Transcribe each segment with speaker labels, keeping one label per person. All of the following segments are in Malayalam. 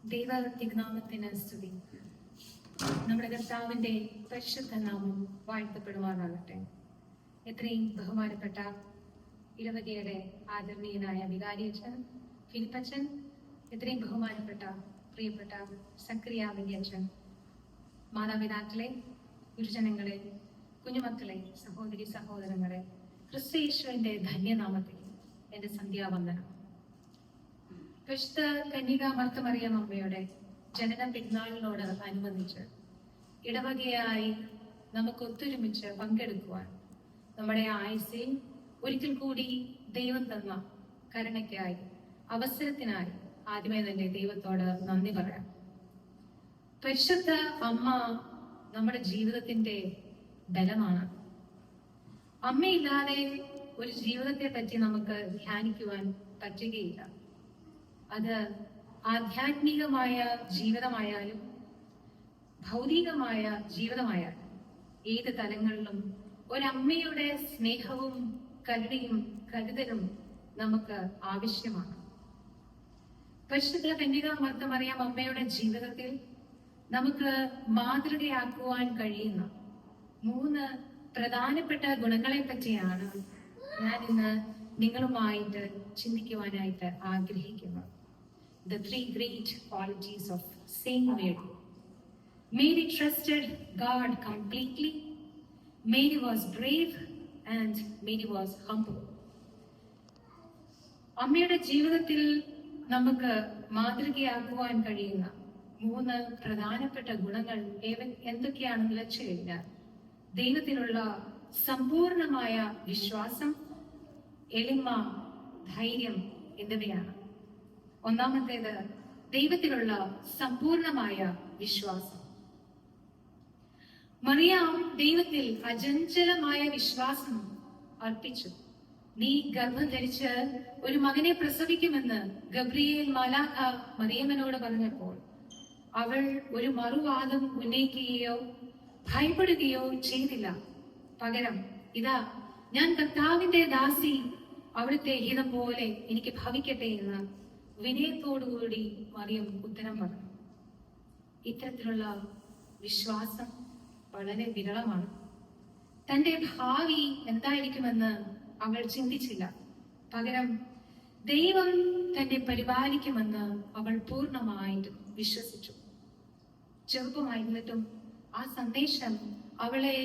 Speaker 1: ദൈവതിഗ്നാമത്തിന് സ്തുതി. നമ്മുടെ കർത്താവിന്റെ പരിശുദ്ധ നാമം വാഴ്ത്തപ്പെടുമാറാകട്ടെ. എത്രയും ബഹുമാനപ്പെട്ട ഇടവകയുടെ ആദരണീയനായ വികാരിയച്ഛൻ ഫിലിപ്പച്ചൻ, എത്രയും ബഹുമാനപ്പെട്ട പ്രിയപ്പെട്ട സക്രിയ വലിയച്ഛൻ, മാതാപിതാക്കളെ, ഗുരുജനങ്ങളെ, കുഞ്ഞുമക്കളെ, സഹോദരി സഹോദരങ്ങളെ, ക്രിസ്തയേശുവിന്റെ ധന്യനാമത്തിൽ എന്റെ സന്ധ്യാവന്ദനം. വിശുദ്ധ കന്യകാമർത്തമറിയം അമ്മയുടെ ജനന പെരുന്നാളിനോട് അനുബന്ധിച്ച് ഇടവകയായി നമുക്ക് ഒത്തൊരുമിച്ച് പങ്കെടുക്കുവാൻ നമ്മുടെ ആയുസ്സിൽ ഒരിക്കൽ കൂടി ദൈവം തന്ന കരുണയ്ക്കായി, അവസരത്തിനായി ആദ്യമേ തന്നെ ദൈവത്തോട് നന്ദി പറയാം. പരിശുദ്ധ അമ്മ നമ്മുടെ ജീവിതത്തിന്റെ ബലമാണ്. അമ്മയില്ലാതെ ഒരു ജീവിതത്തെ പറ്റി നമുക്ക് ധ്യാനിക്കുവാൻ പറ്റുകയില്ല. അത് ആധ്യാത്മികമായ ജീവിതമായാലും ഭൗതികമായ ജീവിതമായാലും ഏത് തലങ്ങളിലും ഒരമ്മയുടെ സ്നേഹവും കരുണയും കരുതലും നമുക്ക് ആവശ്യമാണ്. പരിശുദ്ധ കന്യകാമർത്തമറിയം അമ്മയുടെ ജീവിതത്തിൽ നമുക്ക് മാതൃകയാക്കുവാൻ കഴിയുന്ന 3 പ്രധാനപ്പെട്ട ഗുണങ്ങളെ പറ്റിയാണ് ഞാൻ ഇന്ന് നിങ്ങളുമായിട്ട് ചിന്തിക്കുവാനായിട്ട് ആഗ്രഹിക്കുന്നത്. The 3 great qualities of Saint Mary. Mary trusted God completely. Mary was brave and Mary was humble. അമ്മയുടെ ജീവിതത്തിൽ നമുക്ക് മാതൃകയാക്കുവാൻ കഴിയുന്ന 3 പ്രധാനപ്പെട്ട ഗുണങ്ങൾ എന്തൊക്കെയാണെന്ന് വെച്ച് കഴിഞ്ഞാൽ, ദൈവത്തിലുള്ള സമ്പൂർണമായ വിശ്വാസം, എളിമ, ധൈര്യം എന്നിവയാണ്. ഒന്നാമത്തേത് ദൈവത്തിലുള്ള സമ്പൂർണമായ വിശ്വാസം. മറിയാം ദൈവത്തിൽ അചഞ്ചലമായ വിശ്വാസം അർപ്പിച്ചു. നീ ഗർഭം ധരിച്ച് ഒരു മകനെ പ്രസവിക്കുമെന്ന് ഗബ്രിയേൽ മാലാഖ മറിയമ്മനോട് പറഞ്ഞപ്പോൾ അവൾ ഒരു മറുവാദം ഉന്നയിക്കുകയോ ഭയപ്പെടുകയോ ചെയ്തില്ല. പകരം, ഇതാ ഞാൻ കർത്താവിന്റെ ദാസി, അവിടുത്തെ ഹിതം പോലെ എനിക്ക് ഭവിക്കട്ടെ എന്ന് വിനയത്തോടുകൂടി മറിയം ഉത്തരം പറഞ്ഞു. ഇത്തരത്തിലുള്ള വിശ്വാസം വളരെ വിരളമാണ്. തന്റെ ഭാവി എന്തായിരിക്കുമെന്ന് അവൾ ചിന്തിച്ചില്ല. പകരം ദൈവം തന്നെ പരിപാലിക്കുമെന്ന് അവൾ പൂർണ്ണമായിട്ടും വിശ്വസിച്ചു. ചെറുപ്പമായിരുന്നിട്ടും ആ സന്ദേശം അവളെ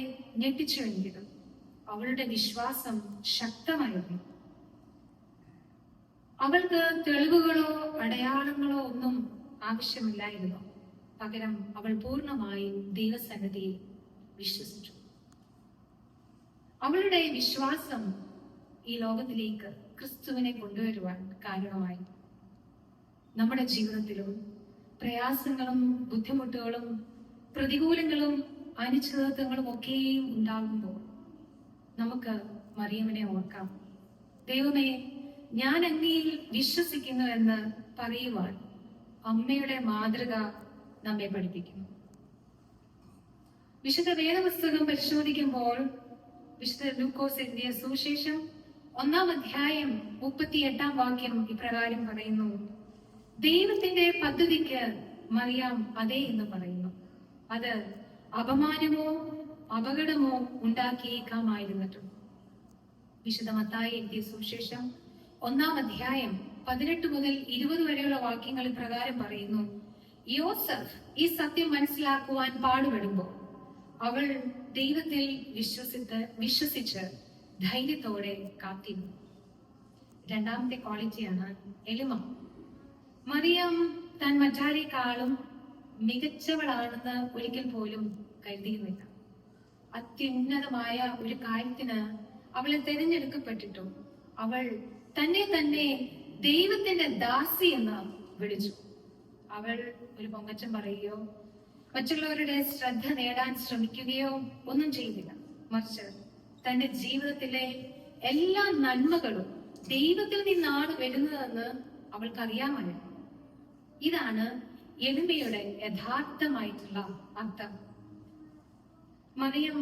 Speaker 1: ഞെട്ടിച്ചുവെങ്കിലും അവളുടെ വിശ്വാസം ശക്തമായിരുന്നു. അവൾക്ക് തെളിവുകളോ അടയാളങ്ങളോ ഒന്നും ആവശ്യമില്ലായിരുന്നു. പകരം അവൾ പൂർണ്ണമായും ദൈവസന്നിധിയിൽ വിശ്വസിച്ചു. അവളുടെ വിശ്വാസം ഈ ലോകത്തിലേക്ക് ക്രിസ്തുവിനെ കൊണ്ടുവരുവാൻ കാരണമായി. നമ്മുടെ ജീവിതത്തിലും പ്രയാസങ്ങളും ബുദ്ധിമുട്ടുകളും പ്രതികൂലങ്ങളും അനിശ്ചിതത്വങ്ങളും ഒക്കെയും ഉണ്ടാകുമ്പോൾ നമുക്ക് മറിയമിനെ ഓർക്കാം. ദൈവമേ, ഞാൻ അങ്ങയിൽ വിശ്വസിക്കുന്നു എന്ന് പറയുവാൻ അമ്മയുടെ മാതൃക നമ്മെ പഠിപ്പിക്കുന്നു. വിശുദ്ധ വേദപുസ്തകം പരിശോധിക്കുമ്പോൾ വിശുദ്ധ ലൂക്കോസ് എഴുതിയ സുവിശേഷം 1-ാം അധ്യായം 38-ാം വാക്യം ഇപ്രകാരം പറയുന്നു: ദൈവത്തിന്റെ പദ്ധതിക്ക് മറിയാം അതെ എന്ന് പറയുന്നു. അത് അപമാനമോ അപകടമോ ഉണ്ടാക്കിയേക്കാമായിരുന്നിട്ടും. വിശുദ്ധ മത്തായി എഴുതിയ സുവിശേഷം 1-ാം അധ്യായം 18 മുതൽ 20 വരെയുള്ള വാക്യങ്ങൾ പ്രകാരം പറയുന്നു: യോസഫ് ഈ സത്യം മനസ്സിലാക്കുവാൻ പാടുപെടുമ്പോൾ അവൾ ദൈവത്തിൽ വിശ്വസിച്ച് ധൈര്യത്തോടെ കാത്തിരുന്നു. 2ാമത്തെ ക്വാളിറ്റിയാണ് എളിമ. മറിയം താൻ മറ്റാരേക്കാളും മികച്ചവളാണെന്ന് ഒരിക്കൽ പോലും കരുതിയിരുന്നില്ല. അത്യുന്നതമായ ഒരു കാര്യത്തിന് അവളെ തിരഞ്ഞെടുക്കപ്പെട്ടിട്ടും അവൾ തന്നെ ദൈവത്തിന്റെ ദാസി എന്ന് വിളിച്ചു. അവൾ ഒരു പൊങ്ങച്ചം പറയുകയോ മറ്റുള്ളവരുടെ ശ്രദ്ധ നേടാൻ ശ്രമിക്കുകയോ ഒന്നും ചെയ്തില്ല. മറിച്ച് തന്റെ ജീവിതത്തിലെ എല്ലാ നന്മകളും ദൈവത്തിൽ നിന്നാണ് വരുന്നതെന്ന് അവൾക്കറിയാമായിരുന്നു. ഇതാണ് എളിമയുടെ യഥാർത്ഥമായിട്ടുള്ള അർത്ഥം. മറിയം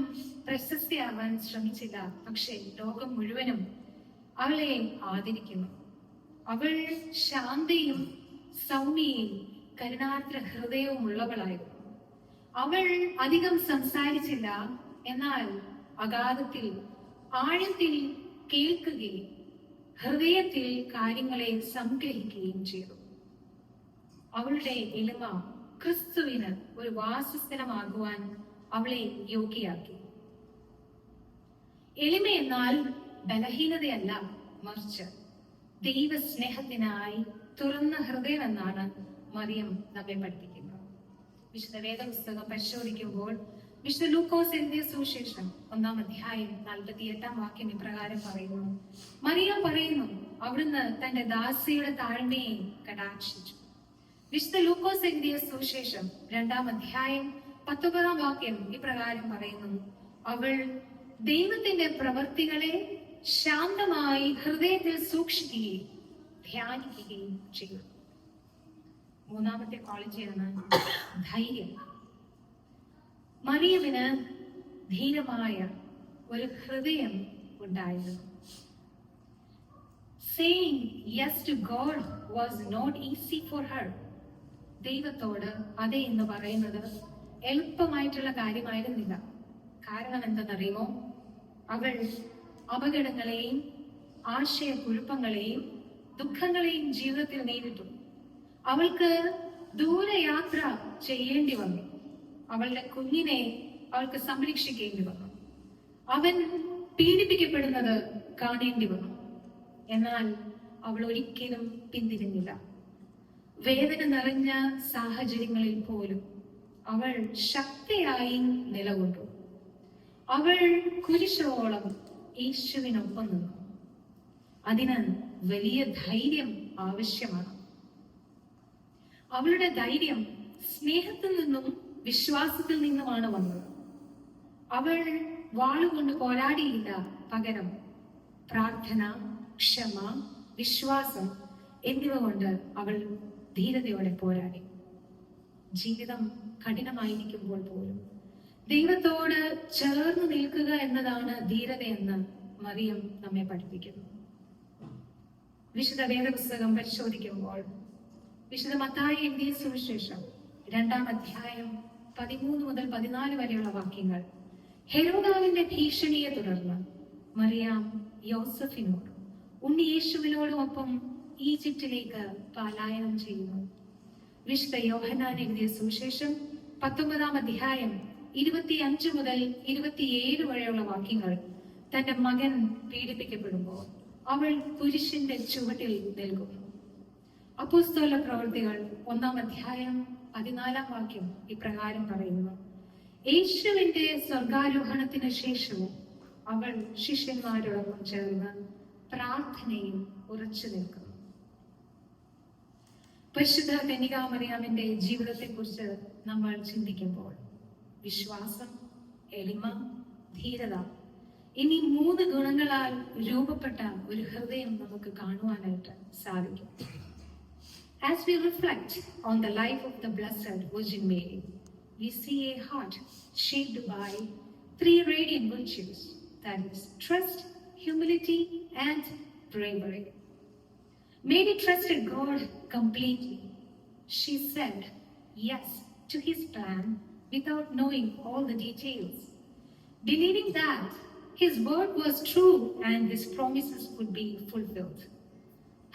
Speaker 1: പ്രശസ്തിയാവാൻ ശ്രമിച്ചില്ല, പക്ഷേ ലോകം മുഴുവനും അവളെ ആദരിക്കുന്നു. അവൾ ശാന്തയും സൗമ്യയും കരുണാർദ്ര ഹൃദയവും ഉള്ളവളായിരുന്നു. അവൾ അധികം സംസാരിച്ചില്ല, എന്നാൽ അഗാധത്തിൽ ആഴത്തിൽ കേൾക്കുകയും ഹൃദയത്തിൽ കാര്യങ്ങളെ സംഗ്രഹിക്കുകയും ചെയ്തു. അവളുടെ എളിമ ക്രിസ്തുവിന് ഒരു വാസസ്ഥലമാകുവാൻ അവളെ യോഗ്യയാക്കി. എളിമ എന്നാൽ ബലഹീനതയല്ല, മറിച്ച് ദൈവസ്നേഹത്തിനായി തുറന്ന ഹൃദയം എന്നാണ് മറിയം നമ്മെ പഠിപ്പിക്കുന്നത്. വിശുദ്ധ വേദപുസ്തകം പരിശോധിക്കുമ്പോൾ വിശുദ്ധ ലൂക്കോസ് എഴുതിയ സുവിശേഷം 1-ാം അധ്യായം 48-ാം വാക്യം ഇപ്രകാരം പറയുന്നു. മറിയം പറയുന്നു, അവിടുന്ന് തന്റെ ദാസിയുടെ താഴ്മയെ കടാക്ഷിച്ചു. വിശുദ്ധ ലൂക്കോസ് എഴുതിയ സുവിശേഷം 2-ാം അധ്യായം 19-ാം വാക്യം ഇപ്രകാരം പറയുന്നു, അവൾ ദൈവത്തിന്റെ പ്രവൃത്തികളെ ശാന്തമായി ഹൃദയത്തിൽ സൂക്ഷിക്കുകയും ധ്യാനിക്കുകയും ചെയ്തു. മൂന്നാമത്തെ ക്വാളിറ്റിയാണ് ധൈര്യം. മറിയമിന് ധീരമായ ഒരു ഹൃദയം ഉണ്ടായിരുന്നു. Saying yes to God was not easy for her. ദൈവത്തോട് അതെ എന്ന് പറയുന്നത് എളുപ്പമായിട്ടുള്ള കാര്യമായിരുന്നില്ല. കാരണം എന്തെന്നറിയുമോ? അവൾ അപകടങ്ങളെയും ആശയക്കുഴപ്പങ്ങളെയും ദുഃഖങ്ങളെയും ജീവിതത്തിൽ നേരിട്ടു. അവൾക്ക് ദൂരയാത്ര ചെയ്യേണ്ടി വന്നു. അവളുടെ കുഞ്ഞിനെ അവൾക്ക് സംരക്ഷിക്കേണ്ടി വന്നു. അവൻ പീഡിപ്പിക്കപ്പെടുന്നത് കാണേണ്ടി വന്നു. എന്നാൽ അവൾ ഒരിക്കലും പിന്തിരിഞ്ഞില്ല. വേദന നിറഞ്ഞ സാഹചര്യങ്ങളിൽ പോലും അവൾ ശക്തിയായി നിലകൊണ്ടു. അവൾ കുരിശോളം യേശുവിനൊപ്പം നിന്നു. അതിന് വലിയ ധൈര്യം ആവശ്യമാണ്. അവളുടെ ധൈര്യം സ്നേഹത്തിൽ നിന്നും വിശ്വാസത്തിൽ നിന്നുമാണ് വന്നത്. അവൾ വാളുകൊണ്ട് പോരാടിയില്ല, പകരം പ്രാർത്ഥന, ക്ഷമ, വിശ്വാസം എന്നിവ കൊണ്ട് അവൾ ധീരതയോടെ പോരാടി. ജീവിതം കഠിനമായിരിക്കുമ്പോൾ പോലും ദൈവത്തോട് ചേർന്ന് നിൽക്കുക എന്നതാണ് ധീരതയെന്ന് മറിയം നമ്മെ പഠിപ്പിക്കുന്നു. വിശുദ്ധ വേദപുസ്തകം പരിശോധിക്കുമ്പോൾ വിശുദ്ധ മത്തായി എഴുതിയ സുവിശേഷം 2-ാം അധ്യായം 13 മുതൽ 14 വരെയുള്ള വാക്യങ്ങൾ. ഹെരോദാവിന്റെ ഭീഷണിയെ തുടർന്ന് മറിയാം യോസഫിനോടും ഉണ്ണിയേശുവിനോടുമൊപ്പം ഈജിപ്തിലേക്ക് പലായനം ചെയ്യുന്നു. വിശുദ്ധ യോഹന്നാൻ എഴുതിയ സുവിശേഷം 19-ാം അധ്യായം 25 മുതൽ 27 വരെയുള്ള വാക്യങ്ങൾ. തന്റെ മകൻ പീഡിപ്പിക്കപ്പെടുമ്പോൾ അവൾ കുരിശിന്റെ ചുവട്ടിൽ നിൽക്കുന്നു. അപ്പോസ്തല പ്രവൃത്തികൾ 1-ാം അധ്യായം 14-ാം വാക്യം ഇപ്രകാരം പറയുന്നു, യേശുവിന്റെ സ്വർഗാരോഹണത്തിന് ശേഷവും അവൾ ശിഷ്യന്മാരോടൊപ്പം ചേർന്ന് പ്രാർത്ഥനയിൽ ഉറച്ചു നിൽക്കുന്നു. പരിശുദ്ധ കന്യകാമറിയാമിന്റെ ജീവിതത്തെ കുറിച്ച് നമ്മൾ ചിന്തിക്കുമ്പോൾ വിശ്വാസം, എളിമ, ധീരത എന്നീ 3 ഗുണങ്ങളാൽ രൂപപ്പെട്ട ഒരു ഹൃദയം നമുക്ക് കാണുവാനായിട്ട് സാധിക്കും. As we reflect on the life of the Blessed Virgin Mary, we see a heart shaped by 3 radiant virtues, that is, trust, humility, and bravery. Mary trusted God completely. She said yes to his plan without knowing all the details, believing that his word was true and his promises would be fulfilled.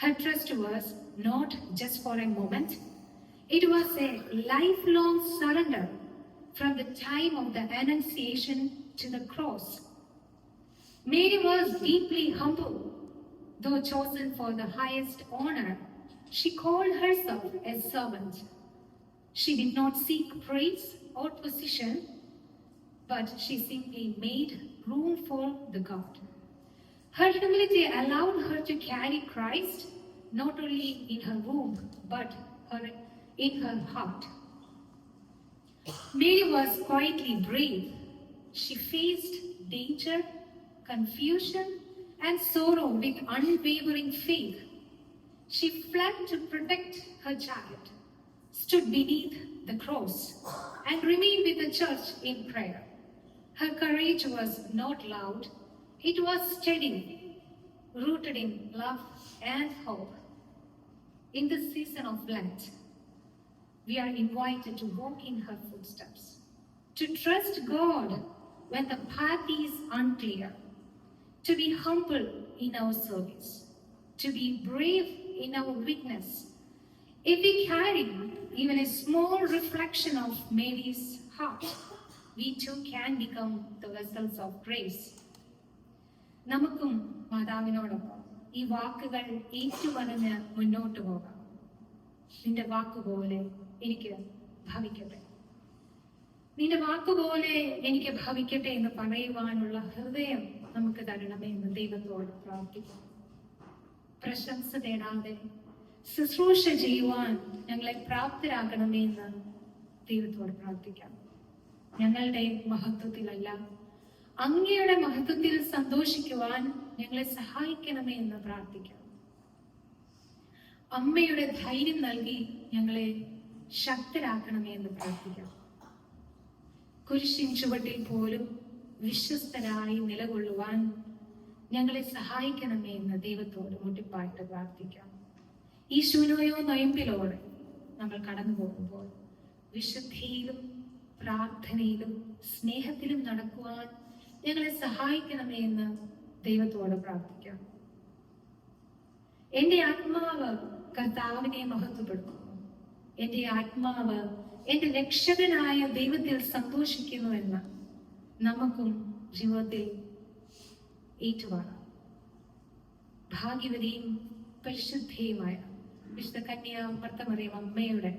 Speaker 1: Her trust was not just for a moment, it was a lifelong surrender from the time of the Annunciation to the cross. Mary was deeply humble. Though chosen for the highest honor, she called herself a servant. She did not seek praise or position, but she simply made room for the God. Her humility allowed her to carry Christ not only in her womb, but in her heart. Mary was quietly brave. She faced danger, confusion, and sorrow with unwavering faith. She fled to protect her child, stood beneath the cross, and remained with the church in prayer. Her courage was not loud, it was steady, rooted in love and hope. In this season of Lent, we are invited to walk in her footsteps, to trust God when the path is unclear, to be humble in our service, to be brave in our witness. If we carry even a small reflection of Mary's heart, we too can become the vessels of grace. നമുക്കും മാതാവിനോടൊപ്പം ഈ വാക്കുകൾ ഏറ്റുപറഞ്ഞ് മുന്നോട്ട് പോകാം. നിന്റെ വാക്കുപോലെ എനിക്ക് ഭവിക്കട്ടെ, നിന്റെ വാക്കുപോലെ എനിക്ക് ഭവിക്കട്ടെ എന്ന് പറയുവാനുള്ള ഹൃദയം നമുക്ക് തരണമേ എന്ന് ദൈവത്തോട് പ്രാർത്ഥിക്കാം. പ്രശംസ തേടാതെ ശുശ്രൂഷ ചെയ്യുവാൻ ഞങ്ങളെ പ്രാപ്തരാക്കണമേ എന്ന് ദൈവത്തോട് പ്രാർത്ഥിക്കാം. ഞങ്ങളുടെ മഹത്വത്തിലല്ല, അങ്ങയുടെ മഹത്വത്തിൽ സന്തോഷിക്കുവാൻ ഞങ്ങളെ സഹായിക്കണമേ എന്ന് പ്രാർത്ഥിക്കാം. അമ്മയുടെ ധൈര്യം നൽകി ഞങ്ങളെ ശക്തരാക്കണമേ എന്ന് പ്രാർത്ഥിക്കാം. കുരിശിൻ ചുവട്ടിൽ പോലും വിശ്വസ്തരായി നിലകൊള്ളുവാൻ ഞങ്ങളെ സഹായിക്കണമേ എന്ന് ദൈവത്തോട് മുട്ടിപ്പായിട്ട് പ്രാർത്ഥിക്കാം. ഈ ശൂന്യോയോ നൊയമ്പിലോടെ നമ്മൾ കടന്നു പോകുമ്പോൾ വിശുദ്ധിയിലും പ്രാർത്ഥനയിലും സ്നേഹത്തിലും നടക്കുവാൻ ഞങ്ങളെ സഹായിക്കണമേ എന്ന് ദൈവത്തോട് പ്രാർത്ഥിക്കാം. എന്റെ ആത്മാവ് കർത്താവിനെ മഹത്വപ്പെടുത്തുന്നു, എന്റെ ആത്മാവ് എന്റെ രക്ഷകനായ ദൈവത്തിൽ സന്തോഷിക്കുന്നു എന്ന് നമുക്കും ജീവിതത്തിൽ ഏറ്റുവാങ്ങാം. ഭാഗ്യവതിയും പരിശുദ്ധിയുമായ വിശുദ്ധ കന്യാമർത്തമറിയം അമ്മയുടെ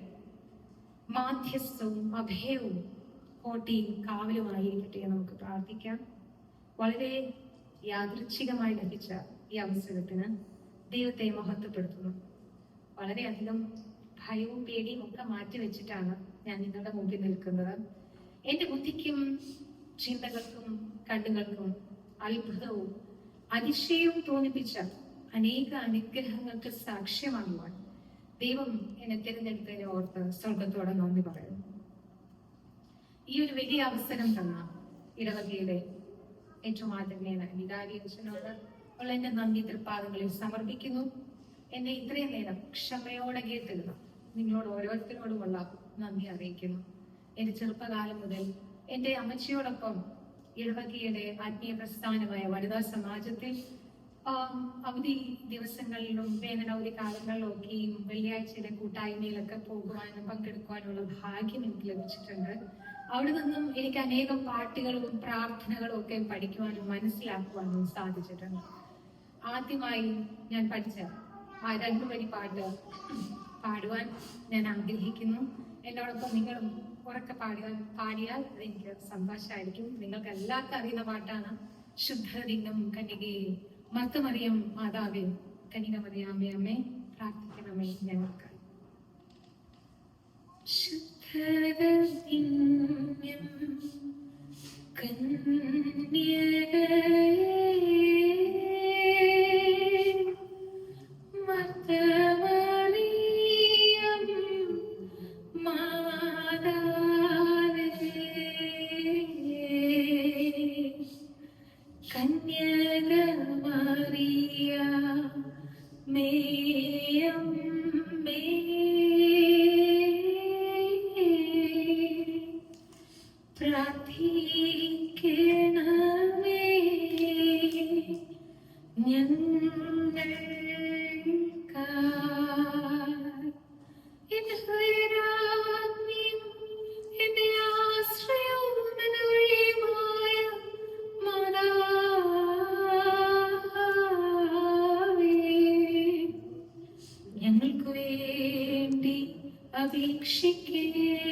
Speaker 1: മാധ്യസ്ഥവും അഭയവും കോട്ടയും കാവലുമായിരിക്കട്ടെ എന്ന് നമുക്ക് പ്രാർത്ഥിക്കാം. വളരെ യാദൃച്ഛികമായി ലഭിച്ച ഈ അവസരത്തിന് ദൈവത്തെ മഹത്വപ്പെടുത്തുന്നു. വളരെയധികം ഭയവും പേടിയും ഒക്കെ മാറ്റിവെച്ചിട്ടാണ് ഞാൻ നിങ്ങളുടെ മുമ്പിൽ നിൽക്കുന്നത്. എൻ്റെ ബുദ്ധിക്കും ചിന്തകൾക്കും കണ്ണുകൾക്കും അത്ഭുതവും അതിശയവും തോന്നിപ്പിച്ച അനേക അനുഗ്രഹങ്ങൾക്ക് സാക്ഷ്യമാകുവാൻ ദൈവം എന്നെ തിരഞ്ഞെടുത്തതിനെ ഓർത്ത് സ്വർഗത്തോടെ നന്ദി പറയുന്നു. ഈ ഒരു വലിയ അവസരം തന്ന ഇടവകയുടെ ഏറ്റവും ആദരണീയനായ വികാരി അച്ഛനോട് ഉള്ള എന്റെ നന്ദി തൃപ്പാദങ്ങളിൽ സമർപ്പിക്കുന്നു. എന്നെ ഇത്രയും നേരം ക്ഷമയോടെ കേട്ടിരുന്നു നിങ്ങളോട് ഓരോരുത്തരോടുമുള്ള നന്ദി അറിയിക്കുന്നു. എന്റെ ചെറുപ്പകാലം മുതൽ എന്റെ അമ്മച്ചിയോടൊപ്പം ഇടവകയുടെ ആത്മീയ പ്രസ്ഥാനമായ വനിതാ സമാജത്തിൽ അവധി ദിവസങ്ങളിലും വേനലവധി കാലങ്ങളിലും ഒക്കെയും വെള്ളിയാഴ്ചയിലെ കൂട്ടായ്മയിലൊക്കെ പോകുവാനും പങ്കെടുക്കുവാനുള്ള ഭാഗ്യം എനിക്ക് ലഭിച്ചിട്ടുണ്ട്. അവിടെ നിന്നും എനിക്ക് അനേകം പാട്ടുകളും പ്രാർത്ഥനകളും ഒക്കെ പഠിക്കുവാനും മനസ്സിലാക്കുവാനും സാധിച്ചിട്ടുണ്ട്. ആദ്യമായി ഞാൻ പഠിച്ച ആ 2 വരി പാട്ട് പാടുവാൻ ഞാൻ ആഗ്രഹിക്കുന്നു. എന്നോടൊപ്പം നിങ്ങളും ഉറക്കെ പാടിയാൽ അതെനിക്ക് സന്തോഷമായിരിക്കും. നിങ്ങൾക്ക് എല്ലാവർക്കും അറിയുന്ന പാട്ടാണ് ശുദ്ധലിംഗം കന്യകയെ മർത്തമറിയം മാതാവേ കന്യകമറിയാമേ അമ്മേ പ്രാർത്ഥിക്കണമേ ഞങ്ങൾക്ക്. ശുദ്ധലിംഗം കന്യകയെ മർത്തമറിയം മാതാവേ കന്യകമറിയമേ അമ്മേ പ്രാർത്ഥിക്കണമേ ഞങ്ങൾക്കായി. എന്റെ ഹൃദയരാജ്ഞിയും എന്റെ ആശ്രയവും എന്റെ വഴിയുമായ മാതാവേ ഞങ്ങൾക്ക് വേണ്ടി അപേക്ഷിക്കണം.